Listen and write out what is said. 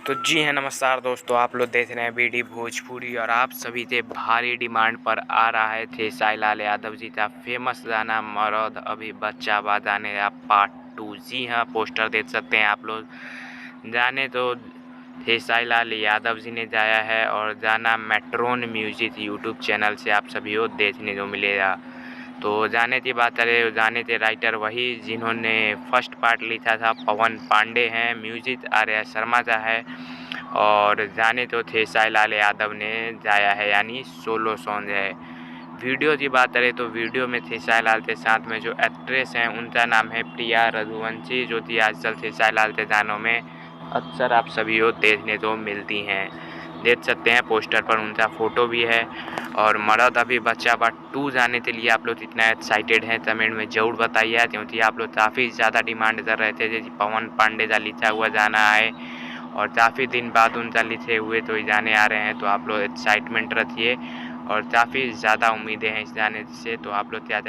तो जी हैं, नमस्कार दोस्तों। आप लोग देख रहे हैं बीडी भोजपुरी और आप सभी से भारी डिमांड पर आ रहा है खेसारी लाल यादव जी का फेमस गाना मरद अभी बच्चा बाजाने या पार्ट 2। जी हाँ, पोस्टर देख सकते हैं आप लोग। जाने तो खेसारी लाल यादव जी ने गाया है और गाना मेट्रोन म्यूजिक यूट्यूब चैनल से आप सभी को देखने को मिलेगा। तो जाने की बात करें, गाने के राइटर वही जिन्होंने फर्स्ट पार्ट लिखा था, पवन पांडे हैं। म्यूजिक आर्या शर्मा का है और जाने तो खेसारी लाल यादव ने गाया है, यानी सोलो सॉन्ग है। वीडियो की बात करें तो वीडियो में खेसारी लाल के साथ में जो एक्ट्रेस हैं उनका नाम है प्रिया रघुवंशी, जो कि आजकल खेसारी लाल के गानों में अक्सर आप सभी को देखने को मिलती हैं। देख सकते हैं पोस्टर पर उनका फ़ोटो भी है। और मरद अभी बच्चा पार्ट 2 जाने के लिए आप लोग इतना एक्साइटेड हैं कमेंट में ज़रूर बताइए, क्योंकि आप लोग काफ़ी ज़्यादा डिमांड कर रहे थे जैसे पवन पांडे का लिखा हुआ गाना है और काफ़ी दिन बाद उनका लिखे हुए तो गाने आ रहे हैं। तो आप लोग एक्साइटमेंट रखिए और काफ़ी ज़्यादा उम्मीदें हैं इस गाने से। तो आप लोग क्या